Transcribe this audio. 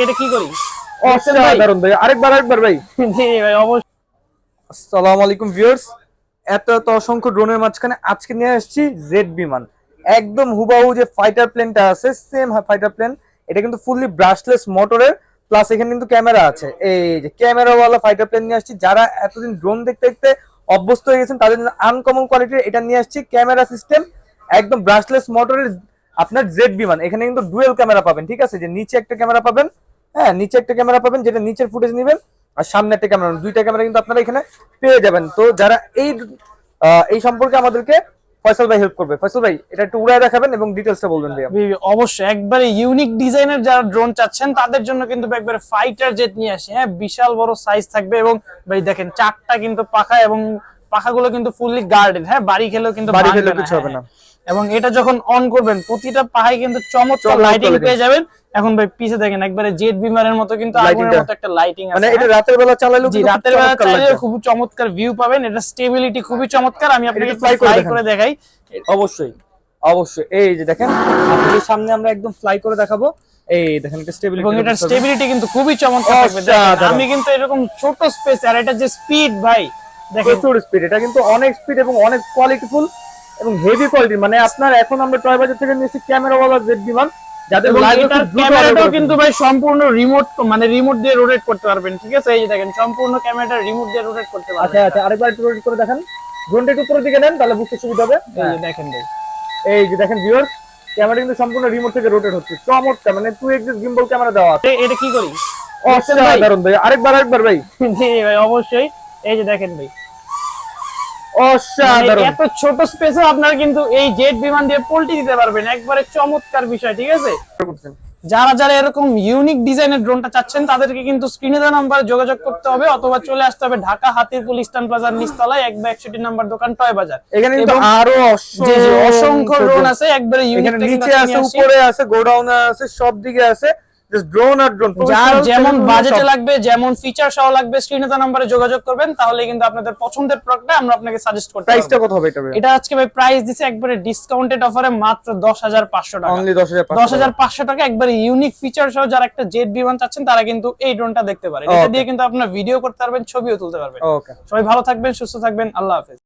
এটা কি করি? অসাধারণ ভাই, আরেকবার ভাই। জি ভাই অবশ্যই। আসসালামু আলাইকুম ভিউয়ার্স, এত অসংখ্য ড্রোনের মাঝখানে আজকে নিয়ে আসছি জেড বিমান। একদম হুবাহু যে ফাইটার প্লেনটা আছে, সেম ফাইটার প্লেন। এটা কিন্তু ফুললি ব্রাশলেস মোটরের, প্লাস এখানে কিন্তু ক্যামেরা আছে। এই যে ক্যামেরাওয়ালা ফাইটার প্লেন নিয়ে আসছি। যারা এতদিন ড্রোন দেখতে দেখতে অভ্যস্ত হয়ে গেছেন তাদের জন্য আনকমন কোয়ালিটির এটা নিয়ে আসছি। ক্যামেরা সিস্টেম একদম ব্রাশলেস মোটরের আপনার জেড বিমান। এখানে কিন্তু ডুয়েল ক্যামেরা পাবেন, ঠিক আছে? যে নিচে একটা ক্যামেরা পাবেন, হ্যাঁ নিচে একটা ক্যামেরা পাবেন যেটা নিচের ফুটেজ নেবেন, আর সামনে একটা ক্যামেরা, দুইটা ক্যামেরা কিন্তু আপনারা এখানে পেয়ে যাবেন। তো যারা এই সম্পর্কে আমাদেরকে ফয়সাল ভাই হেল্প করবে। ফয়সাল ভাই এটা একটু উড়ায় দেখাবেন এবং ডিটেইলসটা বলবেন ভাই। অবশ্যই একবারে ইউনিক ডিজাইনের যারা ড্রোন চাচ্ছেন তাদের জন্য কিন্তু একবারে ফাইটার জেট নিয়ে আসি। হ্যাঁ, বিশাল বড় সাইজ থাকবে এবং ভাই দেখেন চারটা কিন্তু পাখা, এবং পাখাগুলো কিন্তু ফুললি গার্ডেড। হ্যাঁ, বাড়ি খেলেও কিন্তু কিছু হবে না। এবং এটা যখন অন করবেন প্রতিটা পাহাই কিন্তু চমৎকার লাইটিং পেয়ে যাবেন। এখন ভাই পিছে দেখেন একবারে জেট বিমানের মতো কিন্তু আগুনের মতো একটা লাইটিং আছে। মানে এটা রাতের বেলা চালালেও জি, রাতের বেলা চালালে খুব চমৎকার ভিউ পাবেন। এটা স্টেবিলিটি খুবই চমৎকার। আমি আপনাকে ফ্লাই করে দেখাই। অবশ্যই এই যে দেখেন আপনাদের সামনে আমরা একদম ফ্লাই করে দেখাবো। এই দেখেন এটা স্টেবিলিটি, এবং এটার স্টেবিলিটি কিন্তু খুবই চমৎকার থাকবে। দেখেন আমি কিন্তু এরকম ছোট স্পেস, আর এটা যে স্পিড ভাই দেখেন প্রচুর স্পিড। এটা কিন্তু অনেক স্পিড এবং অনেক কোয়ালিটিফুল এবং হেভি কোয়ালিটি। মানে আপনার এখন আমরা টয় বাজার থেকে নিয়েছি ক্যামেরাওয়ালা জেড বিমান, যাদের ক্যামেরাটাও কিন্তু ভাই সম্পূর্ণ রিমোট, মানে রিমোট দিয়ে রোটেট করতে পারবেন। ঠিক আছে, এই যে দেখেন সম্পূর্ণ ক্যামেরাটা রিমোট দিয়ে রোটেট করতে পারবেন। আচ্ছা আরেকবার একটু রোটেট করে দেখেন। ড্রোনটা একটু উপরের দিকে নেন, তাহলে বুঝতে সুবিধা হবে। এই যে দেখেন ভাই, এই যে দেখেন ভিউয়ার্স, ক্যামেরা কিন্তু সম্পূর্ণ রিমোট থেকে রোটেট হচ্ছে। চমৎকার, মানে 2x গিম্বল ক্যামেরা দেওয়া আছে। এটা কি করি? অসাধারণ ভাই, আরেকবার ভাই। জি ভাই অবশ্যই। এই যে দেখেন ভাই, অসাধারণ। এত ছোট স্পেসে আপনারা কিন্তু এই জেট বিমান দিয়ে পল্টি দিতে পারবেন। একবারে চমৎকার বিষয়। ঠিক আছে, যারা এরকম ইউনিক ডিজাইনের ড্রোনটা চাচ্ছেন তাদেরকে কিন্তু স্ক্রিনে দেওয়া নম্বরে যোগাযোগ করতে হবে, অথবা চলে আসতে হবে ঢাকা হাতিরপুল ইস্টার্ন প্লাজার নিচতলায় 1/61 নম্বর দোকান টয় বাজার। এখানে কিন্তু আরো অসংখ্য ড্রোন আছে। একবারে ইউনিক, নিচে আছে, উপরে আছে, গোডাউনে আছে, সব দিকে আছে। ড্রোন আর ড্রোন, যার যেমন বাজেটে লাগবে, যেমন ফিচার সহ লাগবে, স্ক্রিনে দেওয়া নম্বরে যোগাযোগ করবেন। তাহলে কিন্তু আপনাদের পছন্দের প্রোডাক্টটা আমরা আপনাকে সাজেস্ট করতে পারবো। প্রাইসটা কত হবে এটা? এটা আজকে ভাই প্রাইস দিছে একবারে ডিসকাউন্টেড অফারে মাত্র 10,500 টাকা। অনলি 10,500 টাকা একবারে ইউনিক ফিচার সহ। যারা একটা জেট বিমান চাচ্ছেন তারা কিন্তু এই ড্রোনটা দেখতে পারেন। এটা দিয়ে কিন্তু আপনারা ভিডিও করতে পারবেন, ছবিও তুলতে পারবেন। ওকে, সবাই ভালো থাকবেন, সুস্থ থাকবেন, আল্লাহ হাফেজ।